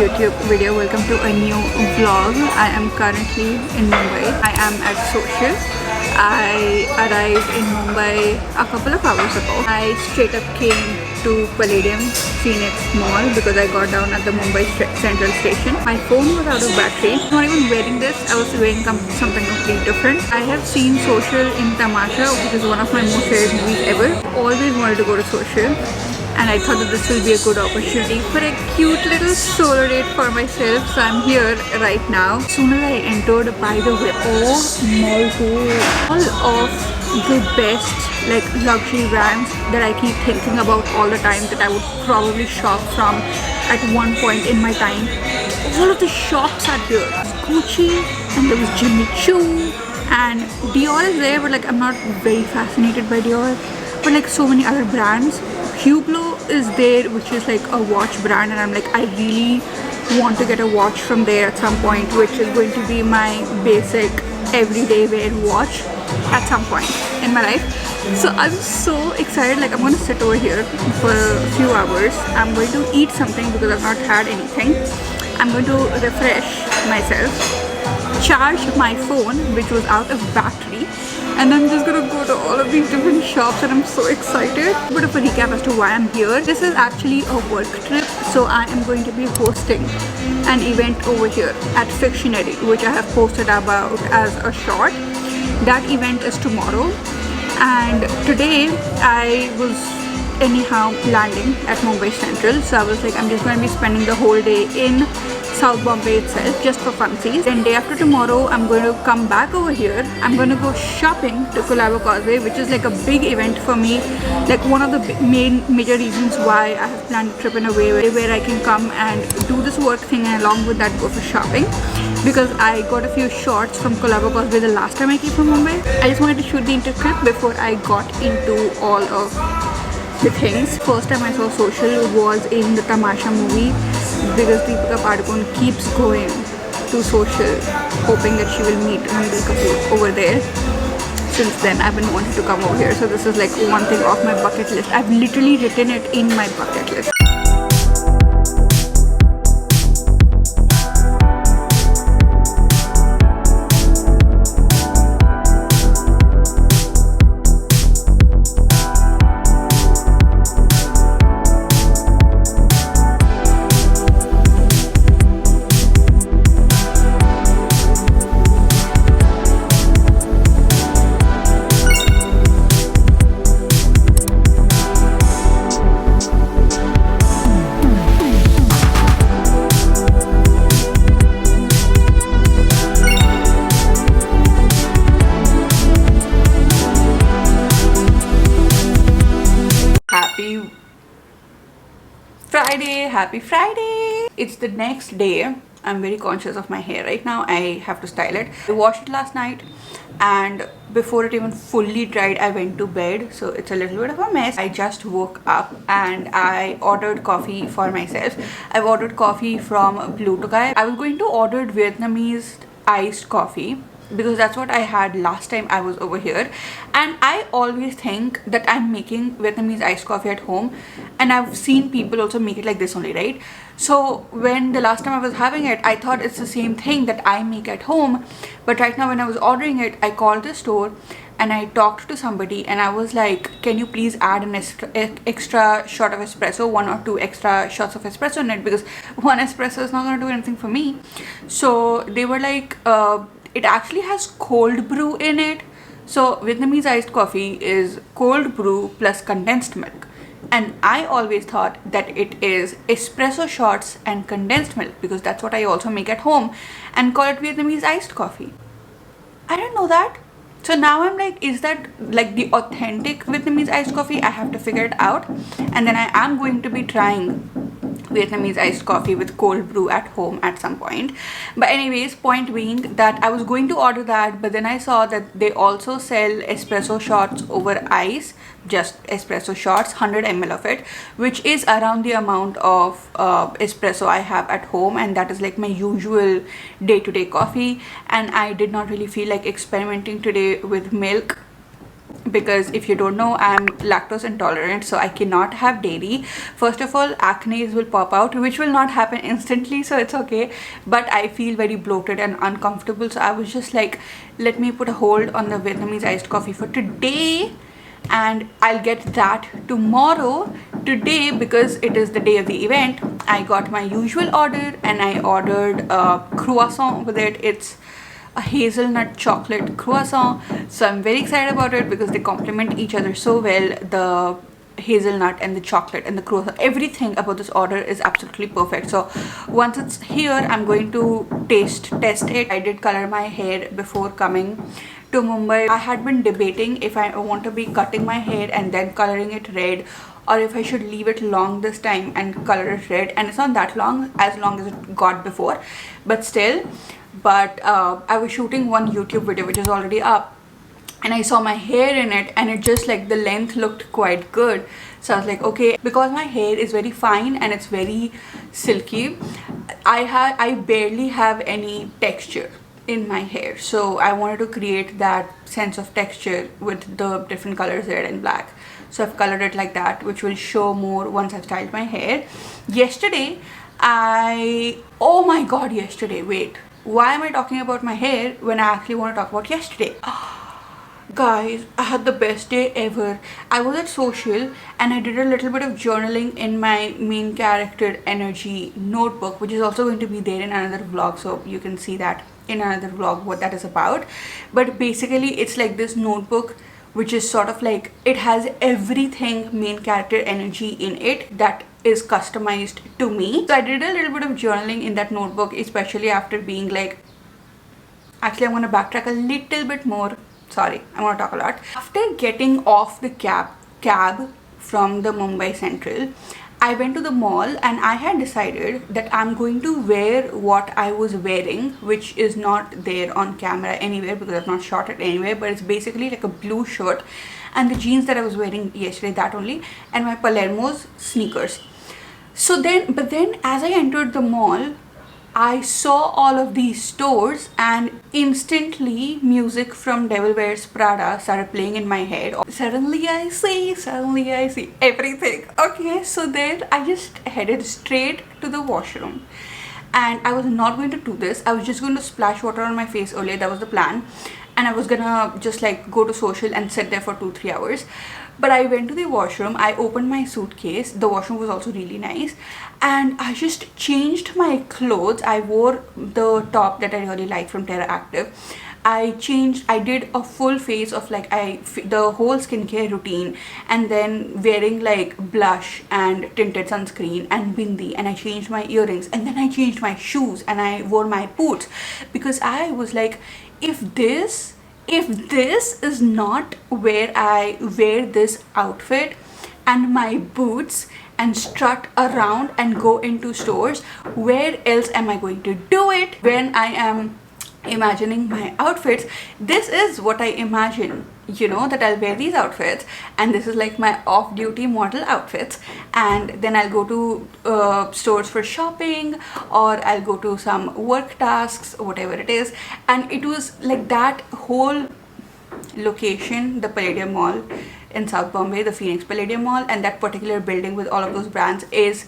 YouTube video. Welcome to a new vlog. I am currently in Mumbai. I am at Social. I arrived in Mumbai a couple of hours ago. I straight up came to Palladium Phoenix Mall because I got down at the Mumbai Central Station. My phone was out of battery. I'm not even wearing this. I was wearing something completely different. I have seen Social in Tamasha, which is one of my most favorite movies ever. Always wanted to go to Social. And I thought that this will be a good opportunity for a cute little solo date for myself. So I'm here right now. As soon as I entered, by the way, oh my god, all of the best like luxury brands that I keep thinking about all the time that I would probably shop from at one point in my time. All of the shops are here. Gucci, and there was Jimmy Choo, and Dior is there, but like I'm not very fascinated by Dior. But like so many other brands. Hublot is there, which is like a watch brand, and I'm like, I really want to get a watch from there at some point, which is going to be my basic everyday wear watch at some point in my life. So I'm so excited. Like I'm going to sit over here for a few hours. I'm going to eat something because I've not had anything. I'm going to refresh myself, charge my phone which was out of battery, and I'm just gonna go to all of these different shops, and I'm so excited. A bit of a recap as to why I'm here. This is actually a work trip, so I am going to be hosting an event over here at Fictionary, which I have posted about as a short. That event is tomorrow, and today I was anyhow landing at Mumbai Central, so I was like, I'm just going to be spending the whole day in South Bombay itself just for funsies. Then day after tomorrow I'm going to come back over here. I'm going to go shopping to Colaba Causeway, which is like a big event for me, like one of the major reasons why I have planned a trip in a way where I can come and do this work thing and along with that go for shopping, because I got a few shots from Colaba Causeway the last time I came from Mumbai. I just wanted to shoot the inter-trip before I got into all of the things. First time I saw Social was in the Tamasha movie, because Deepika Padukone keeps going to Social hoping that she will meet Ranbir Kapoor over there. Since then I've been wanting to come over here, so this is like one thing off my bucket list. I've literally written it in my bucket list. Happy Friday! It's the next day. I'm very conscious of my hair right now. I have to style it. I washed it last night, and before it even fully dried I went to bed, so it's a little bit of a mess. I just woke up and I ordered coffee for myself. I've ordered coffee from Blue Tokai. I was going to order Vietnamese iced coffee because that's what I had last time I was over here, and I always think that I'm making Vietnamese iced coffee at home, and I've seen people also make it like this only, right? So when the last time I was having it, I thought it's the same thing that I make at home. But right now when I was ordering it, I called the store and I talked to somebody and I was like, can you please add an extra shot of espresso, 1 or 2 extra shots of espresso in it, because one espresso is not going to do anything for me. So they were like, it actually has cold brew in it. So Vietnamese iced coffee is cold brew plus condensed milk, and I always thought that it is espresso shots and condensed milk, because that's what I also make at home, and call it Vietnamese iced coffee. I didn't know that. So now I'm like, is that like the authentic Vietnamese iced coffee? I have to figure it out, and then I am going to be trying Vietnamese iced coffee with cold brew at home at some point. But anyways, point being that I was going to order that, but then I saw that they also sell espresso shots over ice, just espresso shots, 100 ml of it, which is around the amount of espresso I have at home, and that is like my usual day-to-day coffee. And I did not really feel like experimenting today with milk, because if you don't know, I'm lactose intolerant, so I cannot have dairy. First of all, acne will pop out, which will not happen instantly, so it's okay, but I feel very bloated and uncomfortable. So I was just like, let me put a hold on the Vietnamese iced coffee for today, and I'll get that tomorrow. Today, because it is the day of the event, I got my usual order, and I ordered a croissant with it. It's a hazelnut chocolate croissant, so I'm very excited about it because they complement each other so well. The hazelnut and the chocolate and the croissant, everything about this order is absolutely perfect. So once it's here, I'm going to test it. I did color my hair before coming to Mumbai. I had been debating if I want to be cutting my hair and then coloring it red, or if I should leave it long this time and color it red. And it's not that long, as long as it got before, but still. But I was shooting one YouTube video which is already up, and I saw my hair in it, and it just like the length looked quite good. So I was like, okay, because my hair is very fine and it's very silky, I barely have any texture in my hair, so I wanted to create that sense of texture with the different colors, red and black. So I've colored it like that, which will show more once I've styled my hair. Yesterday, oh my god, yesterday, wait, why am I talking about my hair when I actually want to talk about yesterday? Guys, I had the best day ever. I was at social and I did a little bit of journaling in my main character energy notebook, which is also going to be there in another vlog, so you can see that in another vlog what that is about. But basically it's like this notebook which is sort of like, it has everything main character energy in it that is customized to me. So I did a little bit of journaling in that notebook, especially after being like, actually I'm going to backtrack a little bit more. Sorry, I'm going to talk a lot. After getting off the cab from the Mumbai Central, I went to the mall and I had decided that I'm going to wear what I was wearing, which is not there on camera anywhere because I've not shot it anywhere, but it's basically like a blue shirt and the jeans that I was wearing yesterday, that only, and my Palermo's sneakers. So then, but then as I entered the mall, I saw all of these stores and instantly music from Devil Wears Prada started playing in my head. Suddenly I see everything. Okay, so then I just headed straight to the washroom. And I was not going to do this. I was just going to splash water on my face earlier. That was the plan. And I was gonna just like go to social and sit there for 2-3 hours. But I went to the washroom, I opened my suitcase, the washroom was also really nice, and I just changed my clothes. I wore the top that I really like from Terra Active. I did a full face of like the whole skincare routine, and then wearing like blush and tinted sunscreen and bindi, and I changed my earrings, and then I changed my shoes and I wore my boots, because I was like, if this is not where I wear this outfit and my boots and strut around and go into stores, where else am I going to do it? When I am imagining my outfits, this is what I imagine, you know, that I'll wear these outfits, and this is like my off-duty model outfits, and then I'll go to stores for shopping, or I'll go to some work tasks, whatever it is. And it was like that whole location, the Palladium Mall in South Bombay, the Phoenix Palladium Mall, and that particular building with all of those brands is,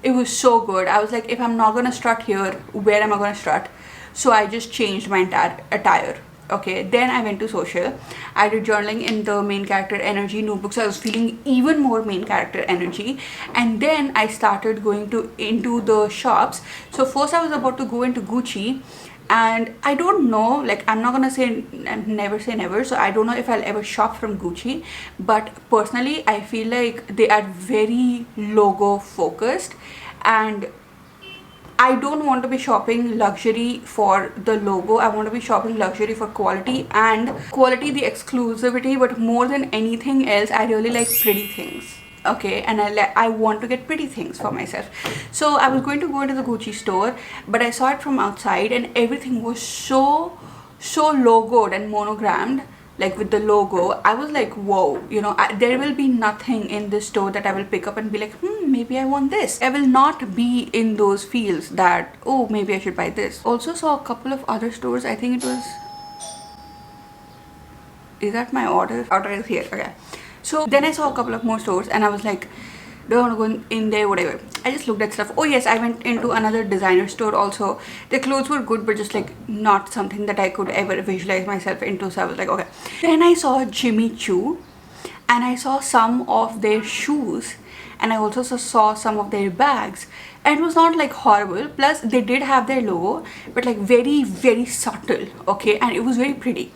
it was so good. I was like, if I'm not gonna strut here, where am I gonna strut? So I just changed my entire attire. Okay, then I went to social. I did journaling in the main character energy notebook, so I was feeling even more main character energy. And then I started going into the shops. So first I was about to go into Gucci, and I don't know, like, I'm not gonna say never say never, so I don't know if I'll ever shop from Gucci, but personally I feel like they are very logo focused, and I don't want to be shopping luxury for the logo. I want to be shopping luxury for quality, and quality, the exclusivity, but more than anything else, I really like pretty things. okay, and I want to get pretty things for myself. So I was going to go into the Gucci store, but I saw it from outside and everything was so logoed and monogrammed, like with the logo. I was like, whoa, you know, there will be nothing in this store that I will pick up and be like, maybe I want this. I will not be in those fields that, oh, maybe I should buy this. Also saw a couple of other stores. I think it was, is that my order? Order is here. Okay. So then I saw a couple of more stores and I was like, don't want to go in there, whatever. I just looked at stuff. Oh yes, I went into another designer store also. The clothes were good, but just like not something that I could ever visualize myself into. So I was like, okay. Then I saw Jimmy Choo and I saw some of their shoes and I also saw some of their bags, and it was not like horrible. Plus they did have their logo, but like very subtle, okay, and it was very pretty.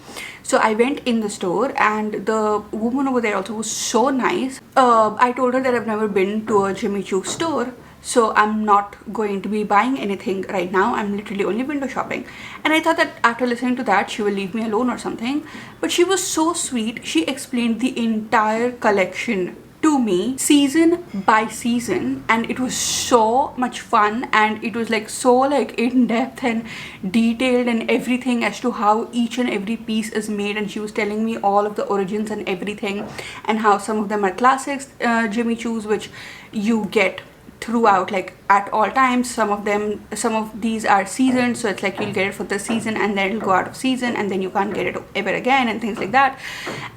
So I went in the store and the woman over there also was so nice. I told her that I've never been to a Jimmy Choo store, so I'm not going to be buying anything right now. I'm literally only window shopping. And I thought that after listening to that, she will leave me alone or something. But she was so sweet. She explained the entire collection to me season by season, and it was so much fun, and it was like so like in depth and detailed and everything as to how each and every piece is made. And she was telling me all of the origins and everything, and how some of them are classics Jimmy Choos which you get throughout, like at all times. Some of these are seasoned, so it's like you'll get it for the season and then it'll go out of season and then you can't get it ever again and things like that.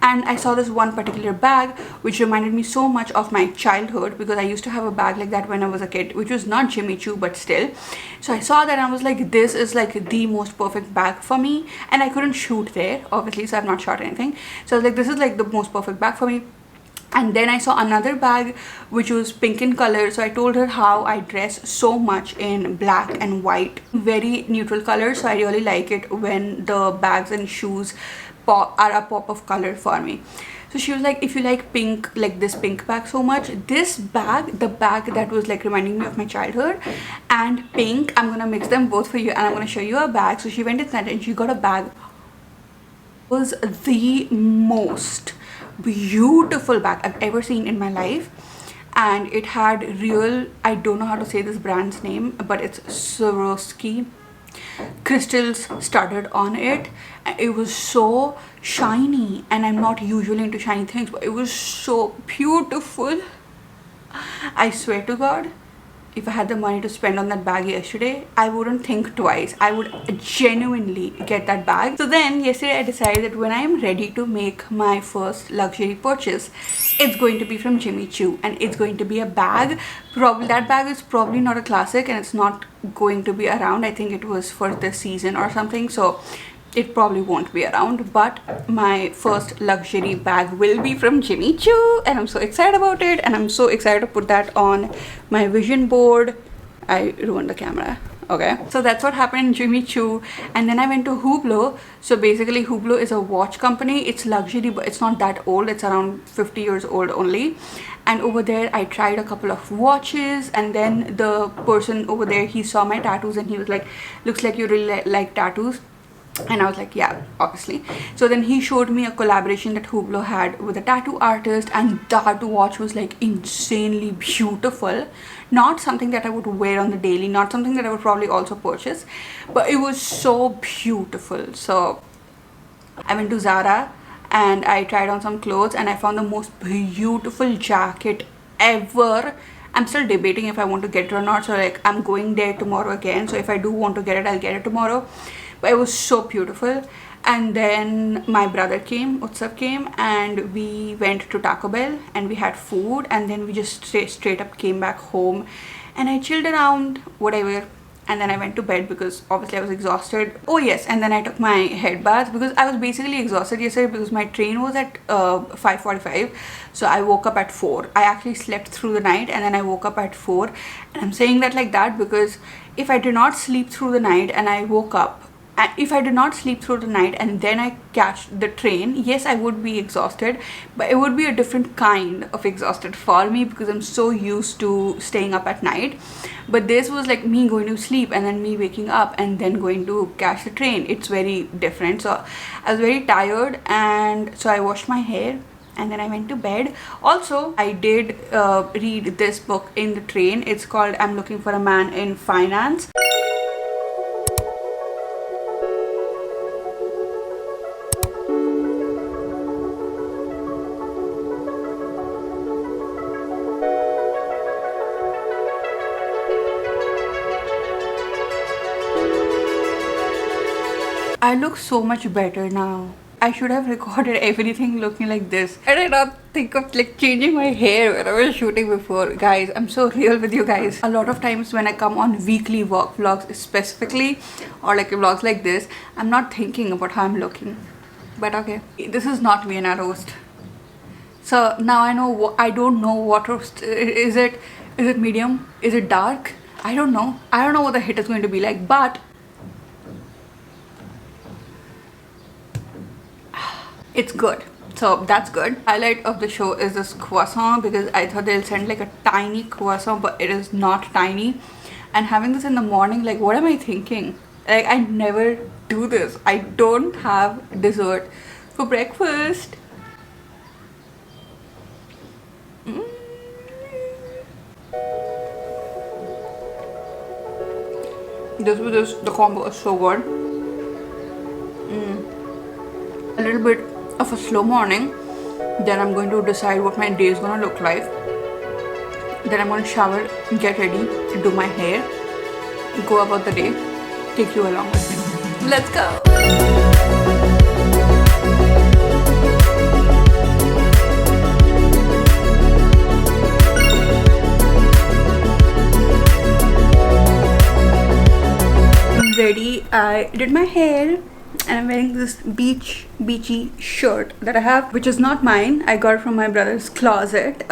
And I saw this one particular bag which reminded me so much of my childhood, because I used to have a bag like that when I was a kid, which was not Jimmy Choo but still. So I saw that and I was like, this is like the most perfect bag for me, and I couldn't shoot there obviously, so I've not shot anything. So I was like, this is like the most perfect bag for me. And then I saw another bag which was pink in color. So I told her how I dress so much in black and white, very neutral colors. So I really like it when the bags and shoes are a pop of color for me. So she was like, if you like pink, like this pink bag so much, this bag, the bag that was like reminding me of my childhood, and pink, I'm gonna mix them both for you and I'm gonna show you a bag. So she went inside and she got a bag. It was the most beautiful bag I've ever seen in my life, and it had real, I don't know how to say this brand's name, but it's Swarovski crystals studded on it. It was so shiny, and I'm not usually into shiny things, but it was so beautiful. I swear to God, if I had the money to spend on that bag yesterday, I wouldn't think twice. I would genuinely get that bag. So then yesterday I decided that when I am ready to make my first luxury purchase, it's going to be from Jimmy Choo, and it's going to be a bag. Probably that bag is probably not a classic and it's not going to be around. I think it was for this season or something, so it probably won't be around, but my first luxury bag will be from Jimmy Choo, and I'm so excited about it, and I'm so excited to put that on my vision board. I ruined the camera. Okay, so that's what happened in Jimmy Choo. And then I went to Hublot. So basically Hublot is a watch company. It's luxury, but it's not that old. It's around 50 years old only. And over there I tried a couple of watches, and then the person over there, he saw my tattoos and he was like, looks like you really like tattoos. And I was like, yeah, obviously. So then he showed me a collaboration that Hublot had with a tattoo artist, and that watch was like insanely beautiful. Not something that I would wear on the daily, not something that I would probably also purchase, but it was so beautiful. So I went to Zara and I tried on some clothes, and I found the most beautiful jacket ever. I'm still debating if I want to get it or not, so like I'm going there tomorrow again. So if I do want to get it, I'll get it tomorrow. But it was so beautiful. And then my brother came, Utsav came, and we went to Taco Bell and we had food, and then we just straight up came back home and I chilled around, whatever. And then I went to bed because obviously I was exhausted. Oh yes, and then I took my head bath because I was basically exhausted yesterday because my train was at 5:45. So I woke up at 4. I actually slept through the night and then I woke up at 4. And I'm saying that like that because if I did not sleep through the night and I woke up, and if I did not sleep through the night and then I catch the train, yes, I would be exhausted, but it would be a different kind of exhausted for me because I'm so used to staying up at night. But this was like me going to sleep and then me waking up and then going to catch the train. It's very different. So I was very tired, and so I washed my hair and then I went to bed. Also, I did read this book in the train. It's called I'm Looking for a Man in Finance. I look so much better now. I should have recorded everything looking like this. I did not think of like changing my hair when I was shooting before. Guys, I'm so real with you guys. A lot of times when I come on weekly work vlogs specifically, or like vlogs like this, I'm not thinking about how I'm looking. But okay, this is not Vienna roast. So now I know. I don't know what roast is it. Is it medium? Is it dark? I don't know. I don't know what the hit is going to be like, but it's good. So that's good. Highlight of the show is this croissant, because I thought they'll send like a tiny croissant, but it is not tiny. And having this in the morning, like, what am I thinking? Like, I never do this. I don't have dessert for breakfast. This with this, the combo is so good. A little bit of a slow morning, then I'm going to decide what my day is gonna look like. Then I'm gonna shower, get ready, do my hair, go about the day, take you along with me. Let's go! I'm ready. I did my hair. And I'm wearing this beachy shirt that I have, which is not mine. I got it from my brother's closet,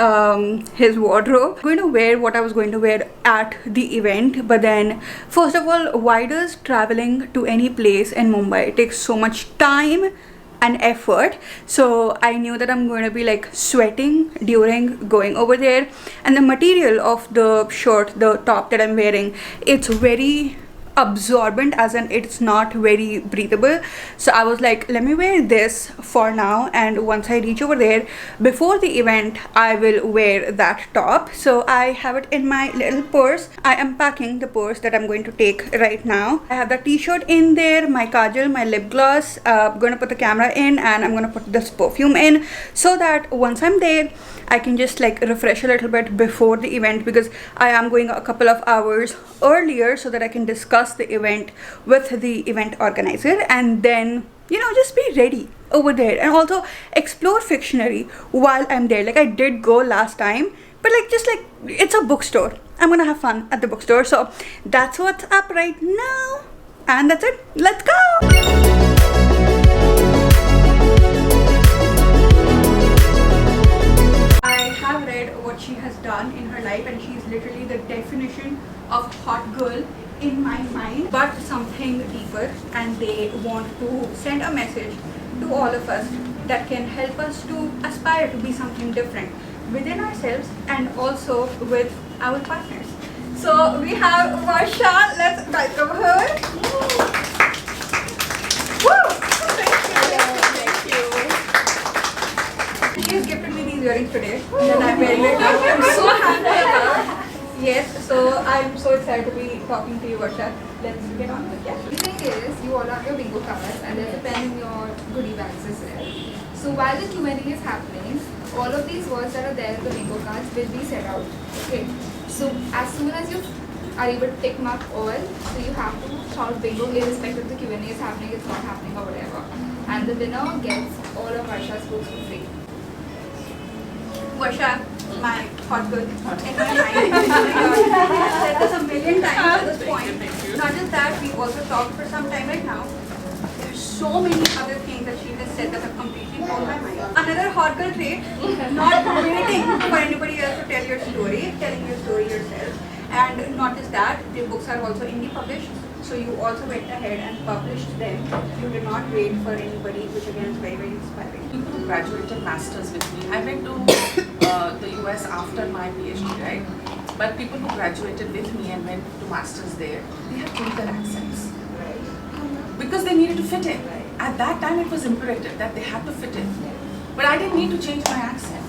his wardrobe. I'm going to wear what I was going to wear at the event. But then, first of all, why does traveling to any place in Mumbai take so much time and effort? So I knew that I'm going to be like sweating during going over there. And the material of the shirt, the top that I'm wearing, it's very absorbent, as in it's not very breathable. So I was like, let me wear this for now, and once I reach over there before the event, I will wear that top. So I have it in my little purse. I am packing the purse that I'm going to take right now. I have the t-shirt in there, my kajal, my lip gloss. I'm gonna put the camera in, and I'm gonna put this perfume in, so that once I'm there, I can just like refresh a little bit before the event, because I am going a couple of hours earlier so that I can discuss the event with the event organizer, and then, you know, just be ready over there, and also explore Fictionary while I'm there. Like, I did go last time, but like, just like, it's a bookstore. I'm gonna have fun at the bookstore. So that's what's up right now, and that's it. Let's go! Have read what she has done in her life, and she's literally the definition of hot girl in my mind, but something deeper, and they want to send a message to all of us that can help us to aspire to be something different within ourselves and also with our partners. So we have Varsha. Let's welcome her. Woo! Thank you. She has gifted me these earrings today, and I'm wearing it now. I'm so happy about it. Yes, so I'm so excited to be talking to you, Varsha. Let's get on with it. The thing is, you all have your bingo cards and there's a pen in your goodie bags as well. So while the Q&A is happening, all of these words that are there in the bingo cards will be said out. Okay. So as soon as you are able to tick mark all, so you have to shout bingo irrespective of the Q&A is happening, it's not happening or whatever. And the winner gets all of Varsha's books for free. Varsha, my hot girl in my mind. I've said this a million times at this point. Not just that, we also talked for some time right now. There's so many other things that she has said that have completely blown my mind. Another hot girl trait, not waiting for anybody else to tell your story, telling your story yourself. And not just that, the books are also indie published. So you also went ahead and published them. You did not wait for anybody, which again is very, very inspiring. People who graduated masters with me, I went to the US after my PhD, right? But people who graduated with me and went to masters there, they had changed their accents. Right. Because they needed to fit in. Right. At that time it was imperative that they had to fit in. But I didn't need to change my accent.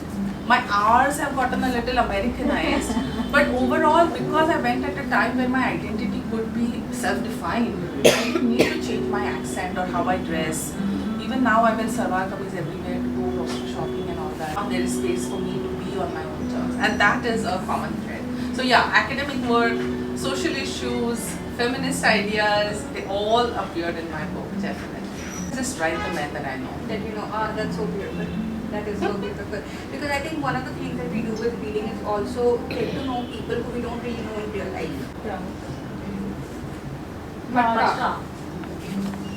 My R's have gotten a little Americanized, but overall, because I went at a time when my identity could be self-defined, I didn't need to change my accent or how I dress. Even now, I wear salwar kameez everywhere to go grocery shopping and all that. Now there is space for me to be on my own terms, and that is a common thread. So yeah, academic work, social issues, feminist ideas, they all appeared in my book, definitely. Just write the men that I know. That that's so beautiful. That is so beautiful. Because I think one of the things that we do with reading is also get to know people who we don't really know in real life.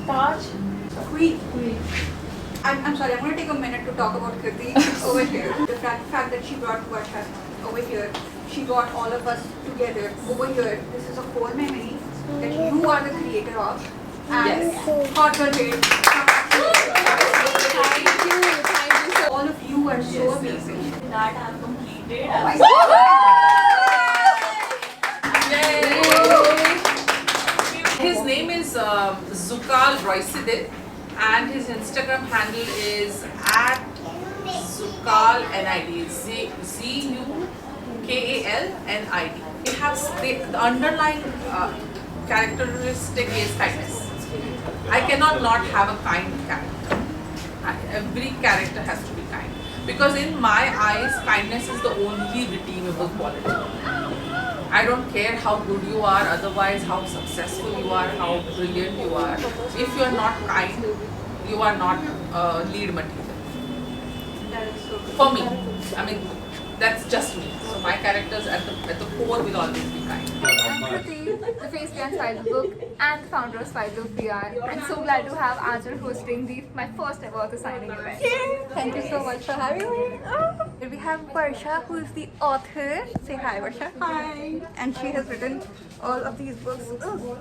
Taj. Queen. I'm sorry, I'm going to take a minute to talk about Kriti over here. The fact that she brought Varsha over here, she brought all of us together over here. This is a core memory that you are the creator of. And Yes. hot girl hate. Thank you. All of you are so amazing. That I have completed. Oh my God. His name is Zukal Roisidit, and his Instagram handle is @ZukalNID. ZUKALNID. It has the underlying characteristic is kindness. I cannot not have a kind character. Every character has to be kind, because in my eyes, kindness is the only redeemable quality. I don't care how good you are, otherwise how successful you are, how brilliant you are. If you are not kind, you are not lead material. That is so good. For me, I mean, that's just me. So my characters at the core will always be kind. I'm Kriti, the face behind Spider Book and the founder of Spider Book PR. I'm so glad to have Anjal hosting my first ever signing event. Thank you so much for having me. We have Varsha, who is the author. Say hi, Varsha. Hi. And she has written all of these books.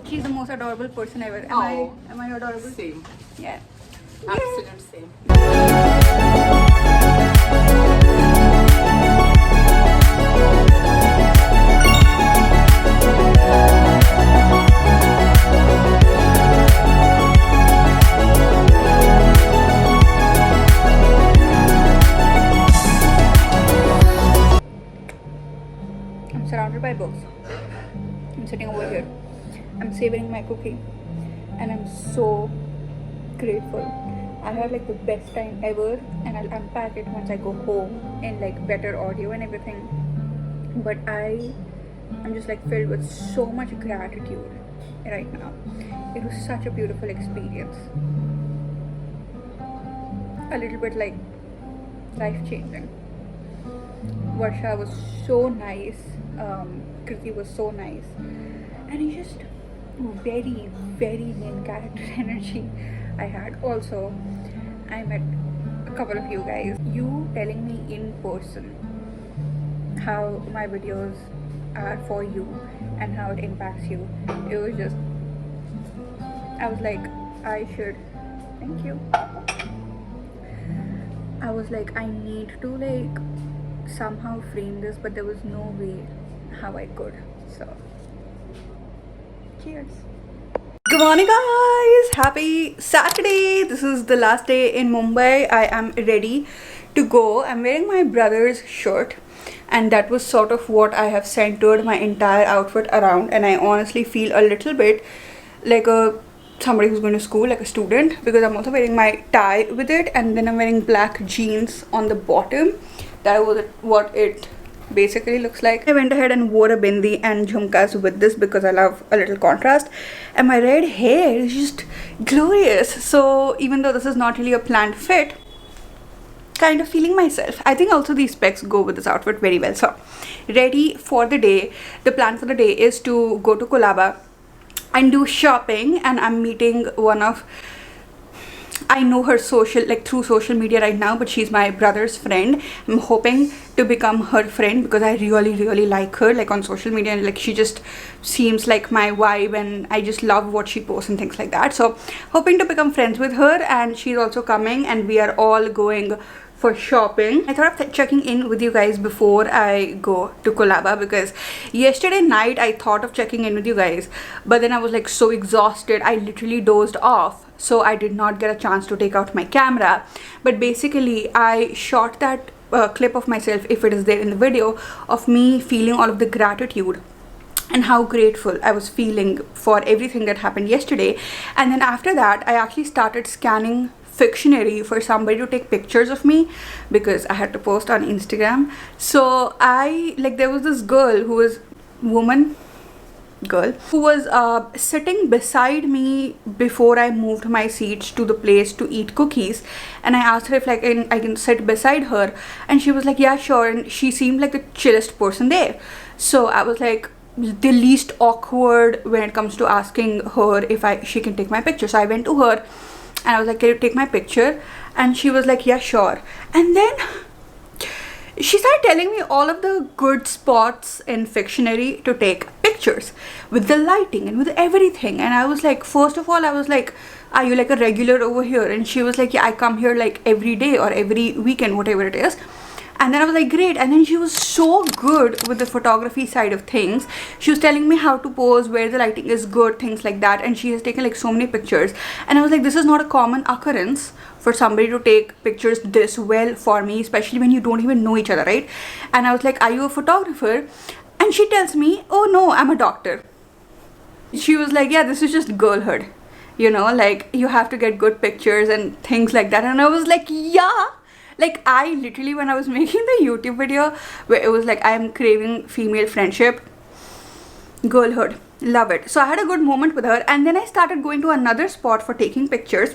She's the most adorable person ever. Am I adorable? Same. Yeah. Absolute same. I'm surrounded by books. I'm sitting over here. I'm savoring my cookie. And I'm so grateful. I had like the best time ever, and I'll unpack it once I go home in like better audio and everything. But I'm just like filled with so much gratitude right now. It was such a beautiful experience. A little bit like life-changing. Varsha was so nice. Kriti was so nice. And he just very, very main character energy I had. Also, I met a couple of you guys. You telling me in person how my videos are for you and how it impacts you. It was just, I was like, I should, thank you. I was like, I need to like somehow frame this, but there was no way how I could. So, cheers. Good morning, guys. Happy Saturday. This is the last day in Mumbai. I am ready to go. I'm wearing my brother's shirt, and that was sort of what I have centered my entire outfit around. And I honestly feel a little bit like somebody who's going to school, like a student, because I'm also wearing my tie with it, and then I'm wearing black jeans on the bottom. That was what it basically looks like. I went ahead and wore a bindi and jhumkas with this because I love a little contrast, and my red hair is just glorious. So even though this is not really a planned fit, kind of feeling myself. I think also these specs go with this outfit very well. So ready for the day. The plan for the day is to go to Kolaba and do shopping, and I'm meeting one of, I know her through social media right now, but she's my brother's friend. I'm hoping to become her friend because I really, really like her, like on social media, and like she just seems like my vibe, and I just love what she posts and things like that. So hoping to become friends with her, and she's also coming, and we are all going for shopping. I thought of checking in with you guys before I go to Colaba, because yesterday night I thought of checking in with you guys, but then I was like so exhausted, I literally dozed off, so I did not get a chance to take out my camera. But basically I shot that clip of myself, if it is there in the video, of me feeling all of the gratitude and how grateful I was feeling for everything that happened yesterday. And then after that I actually started scanning Fictionary for somebody to take pictures of me, because I had to post on Instagram. So there was this girl who was sitting beside me before I moved my seats to the place to eat cookies, and I asked her if I can sit beside her, and she was like, yeah, sure. And she seemed like the chillest person there, so I was like the least awkward when it comes to asking her if she can take my picture. So I went to her and I was like, can you take my picture? And she was like, yeah, sure. And then she started telling me all of the good spots in Fictionary to take pictures, with the lighting and with everything. And I was like, first of all, I was like, are you like a regular over here? And she was like, yeah, I come here like every day or every weekend, whatever it is. And then I was like, great. And then she was so good with the photography side of things. She was telling me how to pose, where the lighting is good, things like that. And she has taken like so many pictures. And I was like, this is not a common occurrence for somebody to take pictures this well for me, especially when you don't even know each other, right? And I was like, are you a photographer? And she tells me, oh no, I'm a doctor. She was like, yeah, this is just girlhood. You know, like you have to get good pictures and things like that. And I was like, yeah. Like I literally, when I was making the YouTube video where it was like, I'm craving female friendship, girlhood, love it. So I had a good moment with her, and then I started going to another spot for taking pictures.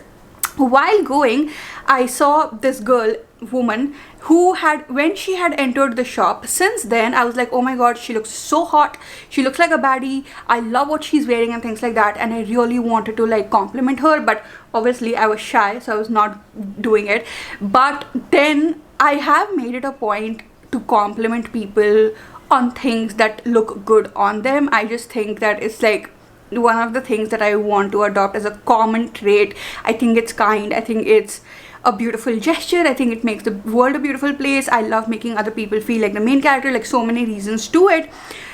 While going, I saw this woman who had, when she had entered the shop, since then I was like, oh my god, she looks so hot, she looks like a baddie, I love what she's wearing and things like that. And I really wanted to like compliment her, but obviously I was shy, so I was not doing it. But then I have made it a point to compliment people on things that look good on them. I just think that it's like one of the things that I want to adopt as a common trait. I think it's kind, I think it's a beautiful gesture, I think it makes the world a beautiful place. I love making other people feel like the main character, like so many reasons to it.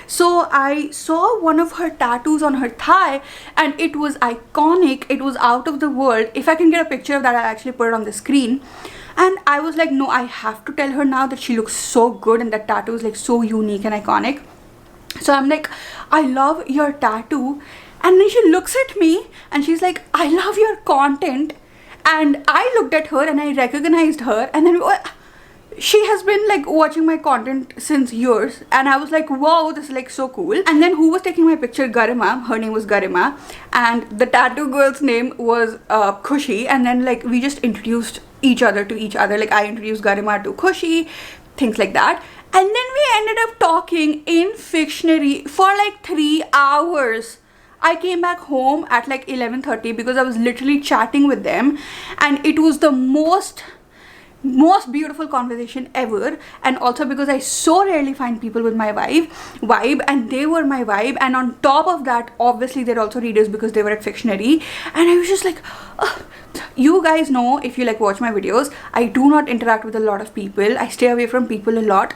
So I saw one of her tattoos on her thigh, and it was iconic, it was out of the world. If I can get a picture of that, I'll actually put it on the screen. And I was like, no, I have to tell her now that she looks so good and that tattoo is like so unique and iconic. So I'm like, I love your tattoo. And then she looks at me and she's like, I love your content. And I looked at her and I recognized her, and then she has been like watching my content since years, and I was like, wow, this is like so cool. And then who was taking my picture? Garima. Her name was Garima, and the tattoo girl's name was Khushi. And then like we just introduced each other to each other, like I introduced Garima to Khushi, things like that. And then we ended up talking in Fictionary for like 3 hours. I came back home at like 11:30 because I was literally chatting with them, and it was the most beautiful conversation ever. And also because I so rarely find people with my vibe, and they were my vibe. And on top of that, obviously they're also readers because they were at Fictionary. And I was just like, you guys know, if you like watch my videos, I do not interact with a lot of people. I stay away from people a lot.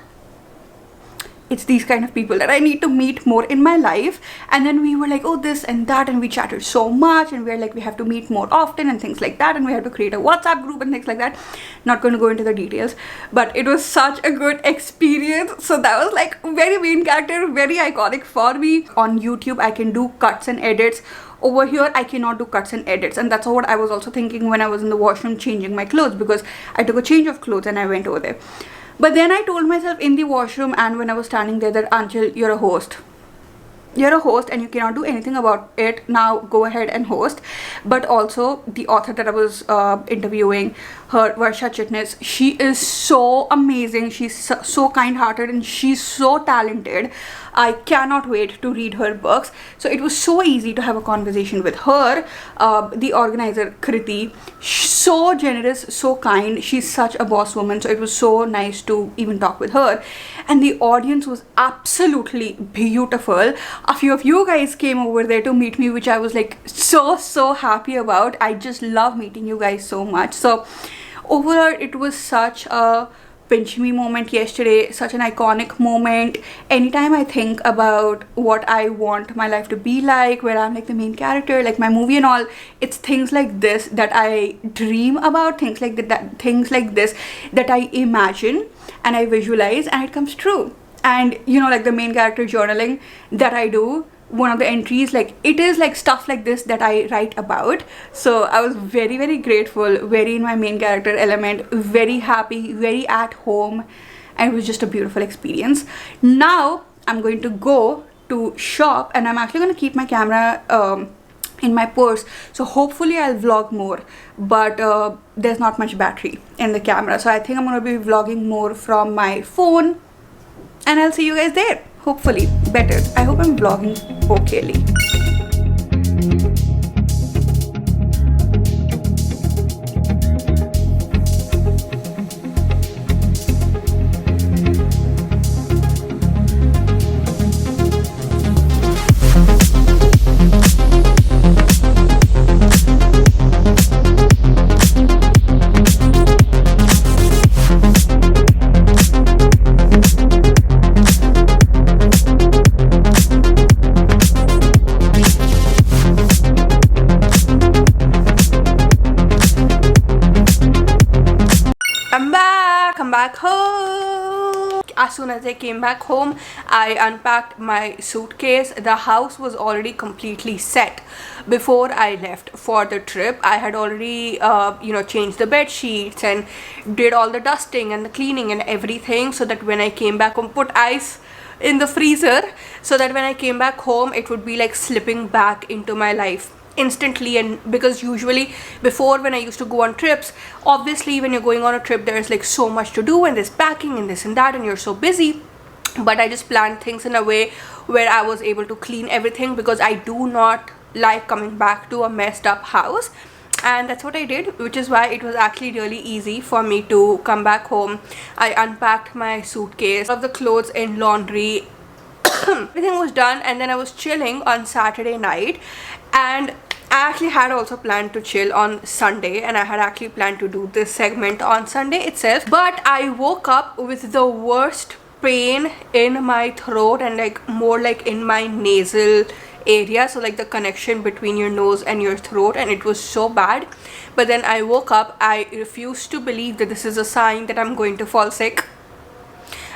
It's these kind of people that I need to meet more in my life. And then we were like, oh, this and that, and we chatted so much, and we're like, we have to meet more often and things like that, and we have to create a WhatsApp group and things like that. Not going to go into the details, but it was such a good experience. So that was like very main character, very iconic for me. On YouTube I can do cuts and edits. Over here I cannot do cuts and edits, and that's what I was also thinking when I was in the washroom changing my clothes, because I took a change of clothes and I went over there. But then I told myself in the washroom and when I was standing there that, Anchal, you're a host. You're a host and you cannot do anything about it. Now go ahead and host. But also the author that I was interviewing, her, Varsha Chitnis, she is so amazing. She's so kind-hearted and she's so talented. I cannot wait to read her books. So it was so easy to have a conversation with her. The organizer, Kriti, so generous, so kind. She's such a boss woman. So it was so nice to even talk with her. And the audience was absolutely beautiful. A few of you guys came over there to meet me, which I was like so happy about. I just love meeting you guys so much. So overall it was such a pinch me moment yesterday, such an iconic moment. Anytime I think about what I want my life to be like, where I'm like the main character, like my movie and all, it's things like this that I dream about, things like things like this that I imagine and I visualize, and it comes true. And you know, like the main character journaling that I do, one of the entries, like it is like stuff like this that I write about. So I was very, very grateful, very in my main character element, very happy, very at home, and it was just a beautiful experience. Now I'm going to go to shop, and I'm actually going to keep my camera in my purse, so hopefully I'll vlog more, but there's not much battery in the camera, so I think I'm going to be vlogging more from my phone, and I'll see you guys there. Hopefully better. I hope I'm vlogging okayly. I'm back home. As soon as I came back home, I unpacked my suitcase. The house was already completely set before I left for the trip. I had already changed the bed sheets and did all the dusting and the cleaning and everything, so that when I came back home, put ice in the freezer so that when I came back home it would be like slipping back into my life instantly. And because usually before, when I used to go on trips, obviously when you're going on a trip there's like so much to do and there's packing and this and that and you're so busy, but I just planned things in a way where I was able to clean everything, because I do not like coming back to a messed up house. And that's what I did, which is why it was actually really easy for me to come back home. I unpacked my suitcase of the clothes in laundry, everything was done, and then I was chilling on Saturday night. And I actually had also planned to chill on Sunday, and I had actually planned to do this segment on Sunday itself, but I woke up with the worst pain in my throat and like more like in my nasal area, so like the connection between your nose and your throat, and it was so bad. But then I woke up, I refused to believe that this is a sign that I'm going to fall sick.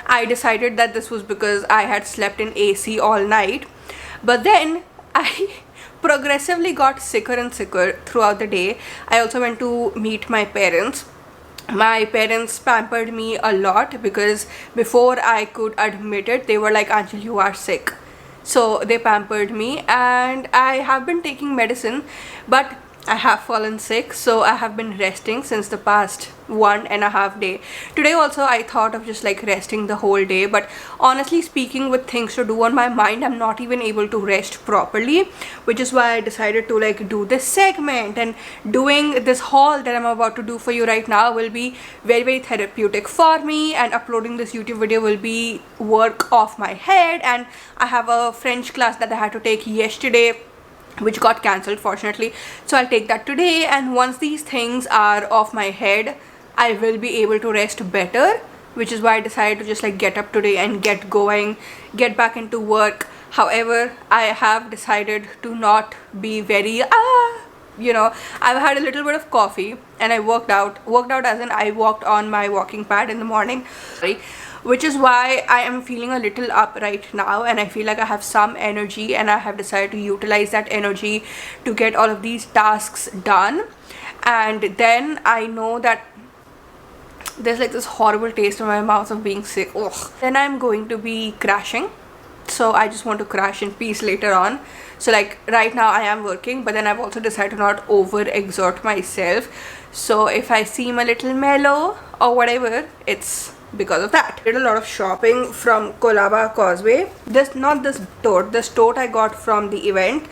I decided that this was because I had slept in AC all night, but then I progressively got sicker and sicker throughout the day. I also went to meet my parents. My parents pampered me a lot, because before I could admit it, they were like, Anjali, you are sick. So they pampered me, and I have been taking medicine, but I have fallen sick, so I have been resting since the past 1.5 days. Today also I thought of just like resting the whole day, but honestly speaking, with things to do on my mind, I'm not even able to rest properly, which is why I decided to like do this segment. And doing this haul that I'm about to do for you right now will be very, very therapeutic for me, and uploading this YouTube video will be work off my head. And I have a French class that I had to take yesterday, which got cancelled fortunately, so I'll take that today. And once these things are off my head, I will be able to rest better, which is why I decided to just like get up today and get going, get back into work. However, I have decided to not be very I've had a little bit of coffee, and I worked out as in I walked on my walking pad in the morning, which is why I am feeling a little up right now, and I feel like I have some energy, and I have decided to utilize that energy to get all of these tasks done. And then I know that there's like this horrible taste in my mouth of being sick. Ugh. Then I'm going to be crashing, so I just want to crash in peace later on. So like right now I am working, but then I've also decided to not overexert myself. So if I seem a little mellow or whatever, it's because of that. I did a lot of shopping from Colaba Causeway. This tote I got from the event.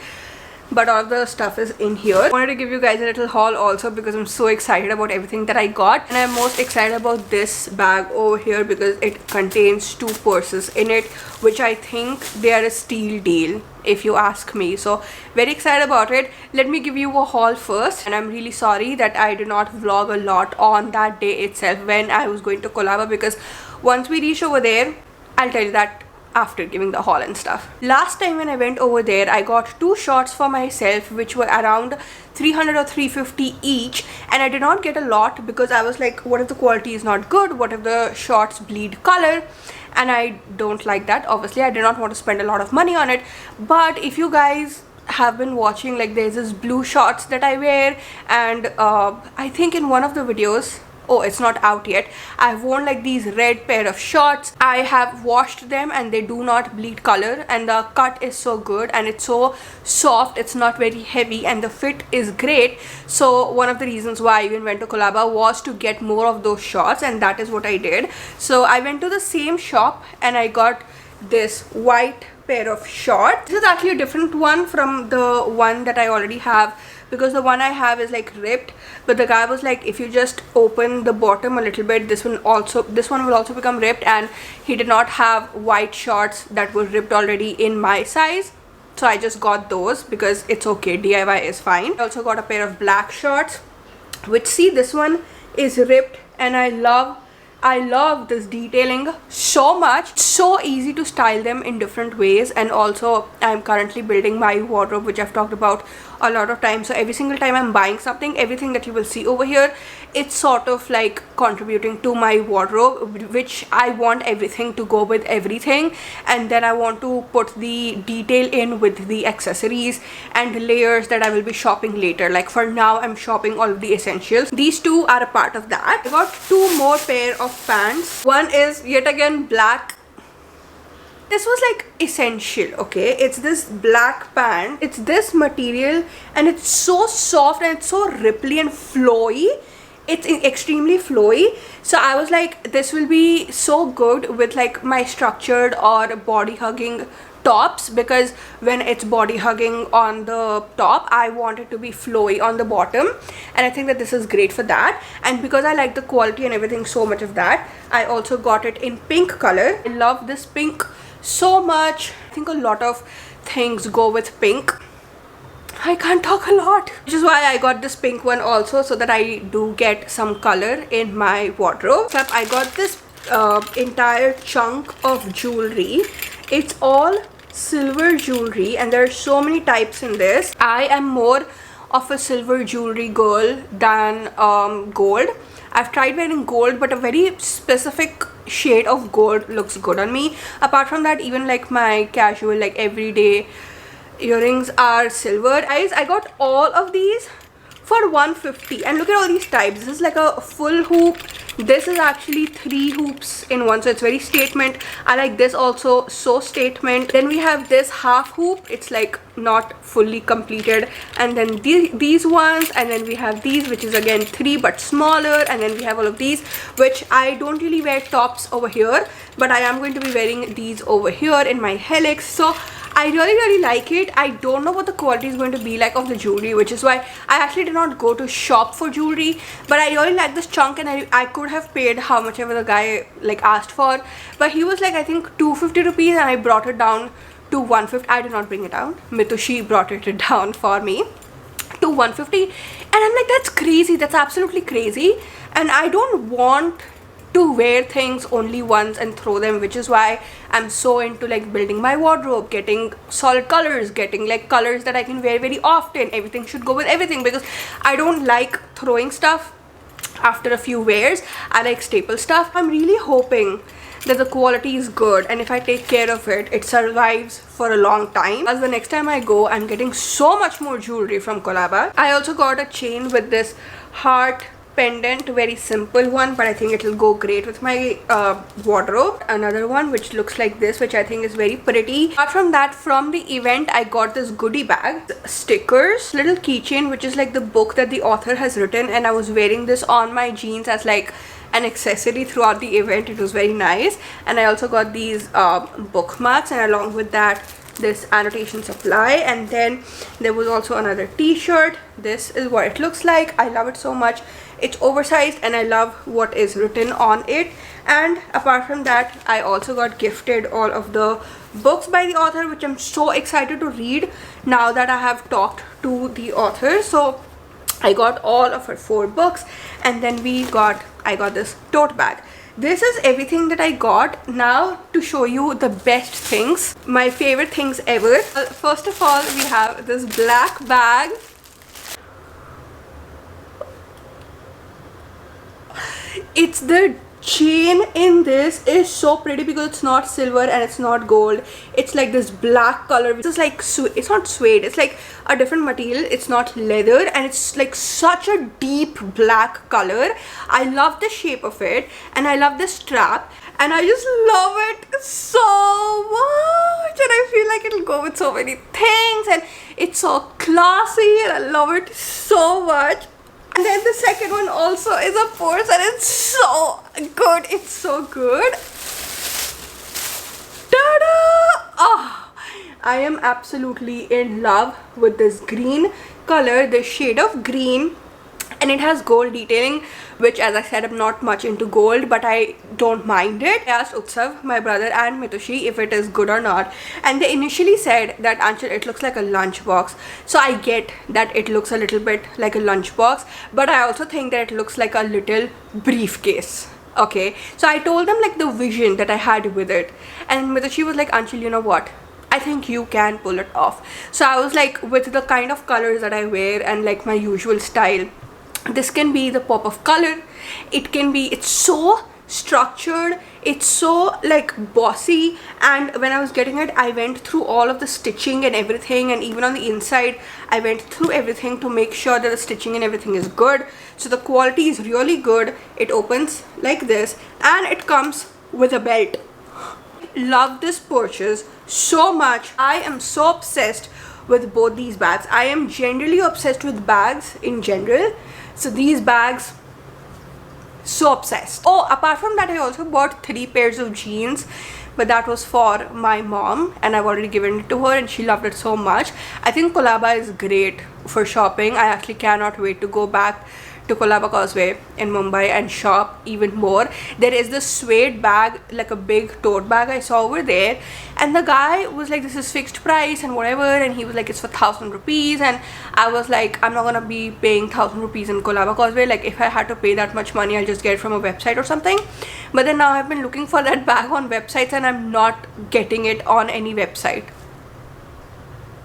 but all of the stuff is in here. I wanted to give you guys a little haul also because I'm so excited about everything that I got, and I'm most excited about this bag over here because it contains 2 purses in it, which I think they are a steal deal if you ask me. So very excited about it. Let me give you a haul first, and I'm really sorry that I did not vlog a lot on that day itself when I was going to Colaba, because once we reach over there I'll tell you that after giving the haul and stuff. Last time when I went over there, I got 2 shots for myself which were around 300 or 350 each, and I did not get a lot because I was like, what if the quality is not good, what if the shots bleed color, and I don't like that. Obviously I did not want to spend a lot of money on it. But if you guys have been watching, like, there's this blue shorts that I wear, and I think in one of the videos, oh, it's not out yet, I've worn like these red pair of shorts. I have washed them and they do not bleed color, and the cut is so good and it's so soft, it's not very heavy, and the fit is great. So one of the reasons why I even went to Colaba was to get more of those shorts, and that is what I did. So I went to the same shop and I got this white pair of shorts. This is actually a different one from the one that I already have, because the one I have is like ripped, but the guy was like, if you just open the bottom a little bit, this one will also become ripped, and he did not have white shorts that were ripped already in my size. So I just got those because it's okay, DIY is fine. I also got a pair of black shorts, which, see, this one is ripped, and I love this detailing so much. So easy to style them in different ways. And also I'm currently building my wardrobe, which I've talked about a lot of times. So every single time I'm buying something, everything that you will see over here, it's sort of like contributing to my wardrobe, which I want everything to go with everything, and then I want to put the detail in with the accessories and the layers that I will be shopping later. Like for now I'm shopping all of the essentials. These 2 are a part of that. I got 2 more pair of pants. One is yet again black. This was like essential, okay? It's this black pant. It's this material, and it's so soft and it's so ripply and flowy. It's extremely flowy. So I was like, this will be so good with like my structured or body hugging tops, because when it's body hugging on the top, I want it to be flowy on the bottom, and I think that this is great for that. And because I like the quality and everything so much of that, I also got it in pink color. I love this pink so much. I think a lot of things go with pink. I can't talk a lot, which is why I got this pink one also, so that I do get some color in my wardrobe. So I got this entire chunk of jewelry. It's all silver jewelry, and there are so many types in this. I am more of a silver jewelry girl than gold. I've tried wearing gold, but a very specific shade of gold looks good on me. Apart from that, even like my casual, like everyday earrings are silver. Guys, I got all of these for 150, and look at all these types. This is like a full hoop. This is actually 3 hoops in one, so it's very statement. I like this also, so statement. Then we have this half hoop. It's like not fully completed, and then these ones, and then we have these, which is again 3 but smaller, and then we have all of these, which I don't really wear tops over here, but I am going to be wearing these over here in my helix. So I really like it. I don't know what the quality is going to be like of the jewelry, which is why I actually did not go to shop for jewelry. But I really like this chunk, and I could have paid how much ever the guy like asked for, but he was like, I think 250 rupees, and I brought it down to 150. I did not bring it down. Mitushi brought it down for me to 150, and I'm like, that's crazy. That's absolutely crazy. And I don't want to wear things only once and throw them, which is why I'm so into like building my wardrobe, getting solid colors, getting like colors that I can wear very often. Everything should go with everything, because I don't like throwing stuff after a few wears. I like staple stuff. I'm really hoping that the quality is good, and if I take care of it, it survives for a long time. As the next time I go, I'm getting so much more jewelry from Colaba. I also got a chain with this heart pendant, very simple one, but I think it will go great with my wardrobe. Another one which looks like this, which I think is very pretty. Apart from that, from the event, I got this goodie bag, stickers, little keychain, which is like the book that the author has written, and I was wearing this on my jeans as like an accessory throughout the event. It was very nice. And I also got these bookmarks, and along with that, this annotation supply. And then there was also another t-shirt. This is what it looks like. I love it so much. It's oversized and I love what is written on it. And apart from that, I also got gifted all of the books by the author, which I'm so excited to read now that I have talked to the author. So I got all of her 4 books. And then I got this tote bag. This is everything that I got. Now to show you the best things, my favorite things ever. First of all, we have this black bag. It's the chain in this is so pretty because it's not silver and it's not gold. It's like this black color. This is like, it's not suede, it's like a different material. It's not leather and it's like such a deep black color. I love the shape of it and I love the strap and I just love it so much, and I feel like it'll go with so many things and it's so classy and I love it so much. And then the second one also is a purse and it's so good. It's so good. Ta-da! Oh, I am absolutely in love with this green color, the shade of green. And it has gold detailing, which, as I said, I'm not much into gold, but I don't mind it. I asked Utsav, my brother, and Mitushi if it is good or not, and they initially said that Anshul, it looks like a lunchbox. So I get that it looks a little bit like a lunchbox, but I also think that it looks like a little briefcase. Okay, so I told them like the vision that I had with it, and Mitushi was like, Anshul, you know what? I think you can pull it off. So I was like, with the kind of colors that I wear and like my usual style, this can be the pop of color. It can be, it's so structured, it's so like bossy. And when I was getting it, I went through all of the stitching and everything, and even on the inside I went through everything to make sure that the stitching and everything is good. So the quality is really good. It opens like this and it comes with a belt. Love this purchase so much. I am so obsessed with both these bags. I am generally obsessed with bags in general, so these bags, so obsessed. Oh, apart from that, I also bought 3 pairs of jeans, but that was for my mom and I've already given it to her and she loved it so much. I think Colaba is great for shopping. I actually cannot wait to go back to Colaba Causeway in Mumbai and shop even more. There is this suede bag, like a big tote bag I saw over there, and the guy was like, this is fixed price and whatever, and he was like, it's for 1,000 rupees, and I was like, I'm not gonna be paying 1,000 rupees in Colaba Causeway. Like, if I had to pay that much money, I'll just get it from a website or something. But then now I've been looking for that bag on websites and I'm not getting it on any website.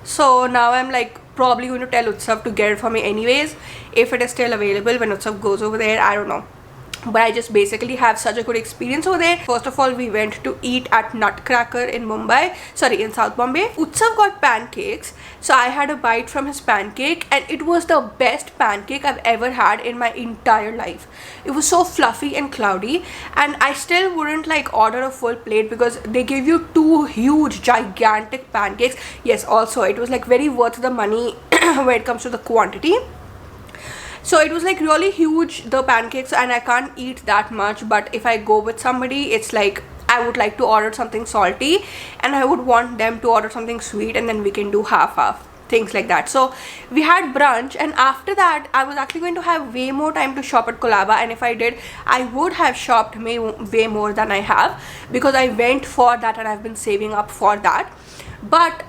So now I'm like probably going to tell Utsav to get it for me anyways, if it is still available when Utsav goes over there. I don't know, but I just basically have such a good experience over there. First of all, we went to eat at Nutcracker in in South Bombay. Utsav got pancakes, so I had a bite from his pancake and it was the best pancake I've ever had in my entire life. It was so fluffy and cloudy, and I still wouldn't like order a full plate because they give you 2 huge gigantic pancakes. Yes, also it was like very worth the money when it comes to the quantity. So it was like really huge, the pancakes, and I can't eat that much. But if I go with somebody, it's like I would like to order something salty and I would want them to order something sweet, and then we can do half things like that. So we had brunch, and after that I was actually going to have way more time to shop at Colaba, and if I did, I would have shopped way more than I have, because I went for that and I've been saving up for that. But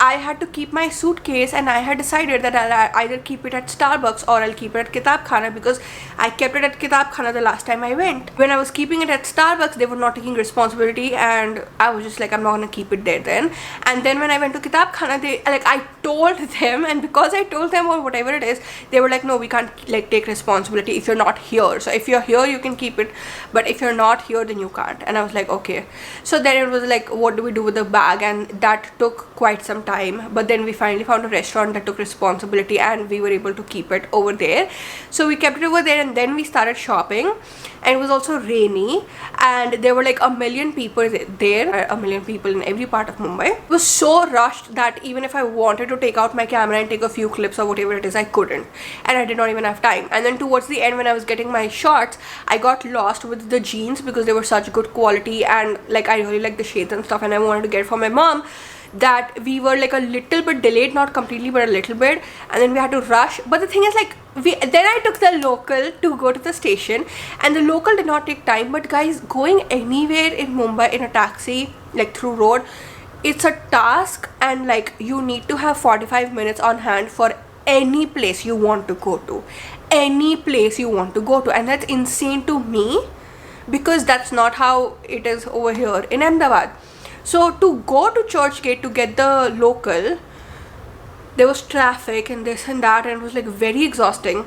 I had to keep my suitcase, and I had decided that I'll either keep it at Starbucks or I'll keep it at Kitab Khana, because I kept it at Kitab Khana the last time I went. When I was keeping it at Starbucks, they were not taking responsibility, and I was just like, I'm not gonna keep it there then. And then when I went to Kitab Khana, I told them, and because I told them or whatever it is, they were like, no, we can't like take responsibility if you're not here. So if you're here, you can keep it, but if you're not here, then you can't. And I was like, okay. So then it was like, what do we do with the bag? And that took quite some time, but then we finally found a restaurant that took responsibility and we were able to keep it over there. So we kept it over there, and then we started shopping, and it was also rainy, and there were like a million people there, a million people in every part of Mumbai. It was so rushed that even if I wanted to take out my camera and take a few clips or whatever it is, I couldn't, and I did not even have time. And then towards the end, when I was getting my shots, I got lost with the jeans because they were such good quality, and like I really like the shades and stuff, and I wanted to get it for my mom. that we were like a little bit delayed, not completely but a little bit, and then we had to rush. But the thing is, like, then I took the local to go to the station, and the local did not take time. But guys, going anywhere in Mumbai in a taxi, like through road, it's a task, and like you need to have 45 minutes on hand for any place you want to go to, any place you want to go to. And that's insane to me, because that's not how it is over here in Ahmedabad. So to go to Churchgate to get the local, there was traffic and this and that, and it was like very exhausting.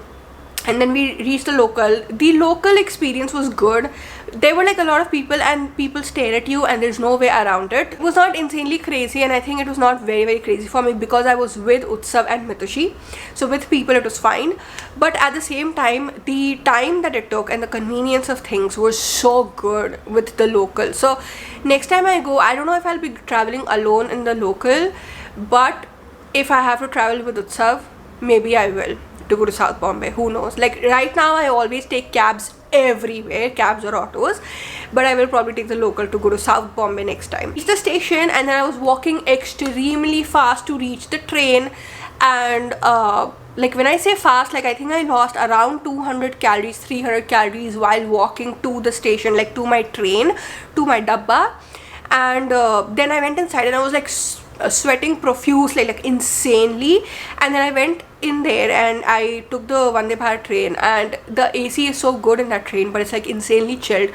And then we reached the local experience was good. There were like a lot of people, and people stare at you, and there's no way around it. It was not insanely crazy, and I think it was not very crazy for me because I was with Utsav and Mitushi. So with people it was fine, but at the same time, the time that it took and the convenience of things was so good with the local. So next time I go, I don't know if I'll be traveling alone in the local, but if I have to travel with Utsav, maybe I will, to go to South Bombay. Who knows? Like right now I always take cabs everywhere, cabs or autos, but I will probably take the local to go to South Bombay next time. Reached the station, and then I was walking extremely fast to reach the train. And like when I say fast, like I think I lost around 200 calories, 300 calories while walking to the station, like to my train, to my dabba. And then I went inside, and I was like sweating profusely, like insanely. And then I went in there and I took the Vande Bharat train, and the AC is so good in that train, but it's like insanely chilled.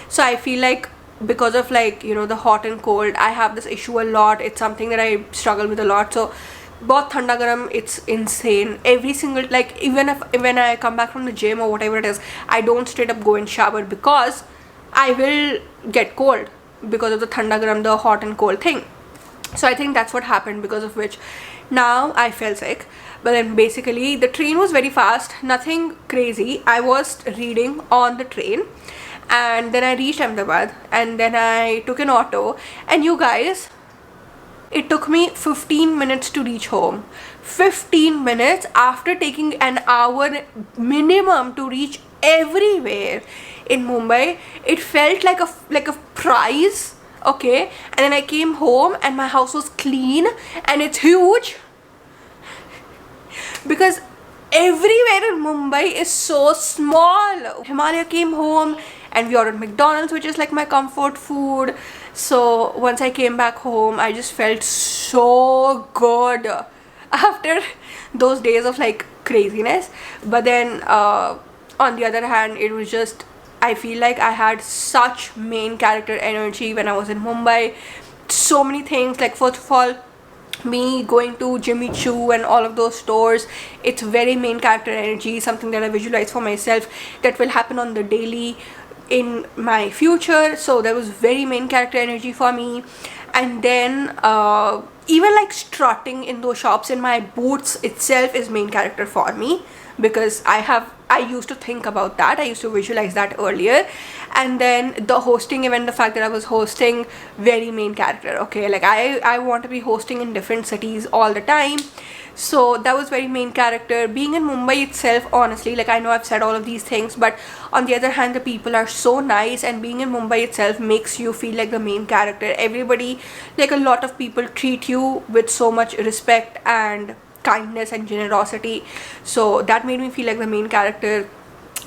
So I feel like because of, like, you know, the hot and cold, I have this issue a lot. It's something that I struggle with a lot. So bahut thanda garam, it's insane. Every single, like, even if when I come back from the gym or whatever it is, I don't straight up go and shower because I will get cold because of the thanda garam, the hot and cold thing. So I think that's what happened, because of which now I fell sick. But then basically the train was very fast, nothing crazy. I was reading on the train, and then I reached Ahmedabad, and then I took an auto. And you guys, it took me 15 minutes to reach home. 15 minutes after taking an hour minimum to reach everywhere in Mumbai. It felt like a prize. Okay, and then I came home and my house was clean, and it's huge because everywhere in Mumbai is so small. Himalaya came home and we ordered McDonald's, which is like my comfort food. So once I came back home, I just felt so good after those days of like craziness. But then on the other hand, it was just, I feel like I had such main character energy when I was in Mumbai. So many things, like first of all, me going to Jimmy Choo and all of those stores, it's very main character energy, something that I visualize for myself that will happen on the daily in my future. So there was very main character energy for me. And then even like strutting in those shops in my boots itself is main character for me, because I used to think about that, I used to visualize that earlier. And then the hosting event, the fact that I was hosting, very main character. Okay, like I want to be hosting in different cities all the time, so that was very main character. Being in Mumbai itself, honestly, like I know I've said all of these things, but on the other hand, the people are so nice, and being in Mumbai itself makes you feel like the main character. Everybody, like a lot of people treat you with so much respect and kindness and generosity, so that made me feel like the main character.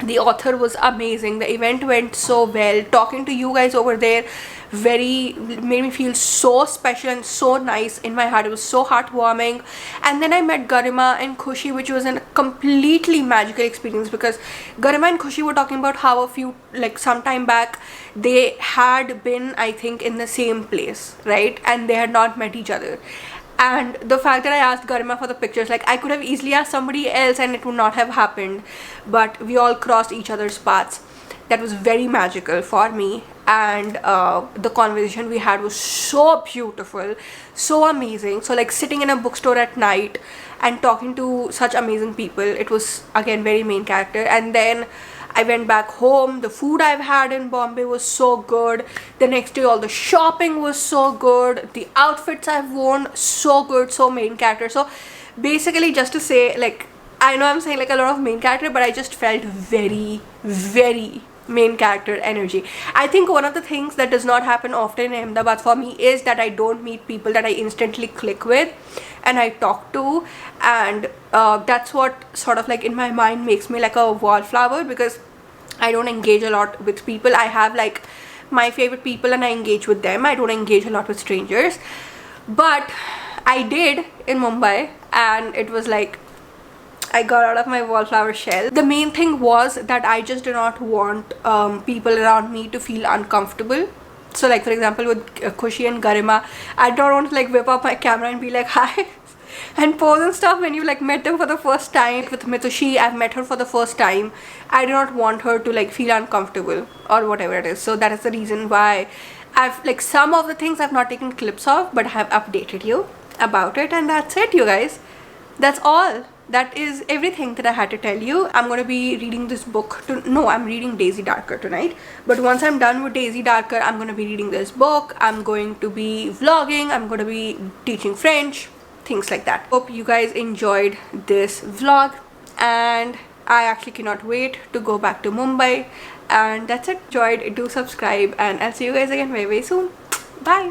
The author was amazing, the event went so well. Talking to you guys over there made me feel so special and so nice in my heart. It was so heartwarming. And then I met Garima and Khushi, which was a completely magical experience, because Garima and Khushi were talking about how some time back they had been, I think, in the same place, right, and they had not met each other. And the fact that I asked Garima for the pictures, like I could have easily asked somebody else and it would not have happened, but we all crossed each other's paths. That was very magical for me. And the conversation we had was so beautiful, so amazing. So like sitting in a bookstore at night and talking to such amazing people, it was again very main character. And then I went back home. The food I've had in Bombay was so good. The next day, all the shopping was so good. The outfits I've worn, so good, so main character. So basically, just to say, like, I know I'm saying like a lot of main character, but I just felt very main character energy. I think one of the things that does not happen often in Ahmedabad for me is that I don't meet people that I instantly click with and I talk to, and that's what sort of like in my mind makes me like a wallflower, because I don't engage a lot with people. I have like my favorite people and I engage with them. I don't engage a lot with strangers, but I did in Mumbai, and it was like I got out of my wallflower shell. The main thing was that I just did not want people around me to feel uncomfortable. So like for example with Khushi and Garima, I don't want to like whip up my camera and be like hi and pose and stuff when you like met them for the first time. With Mitushi, I've met her for the first time. I do not want her to like feel uncomfortable or whatever it is. So that is the reason why I've like some of the things I've not taken clips of, but I have updated you about it, and that's it, you guys. That's all. That is everything that I had to tell you. I'm going to be reading this book. I'm reading Daisy Darker tonight. But once I'm done with Daisy Darker, I'm going to be reading this book. I'm going to be vlogging. I'm going to be teaching French. Things like that. Hope you guys enjoyed this vlog. And I actually cannot wait to go back to Mumbai. And that's it. Enjoyed. Do subscribe. And I'll see you guys again very, very soon. Bye.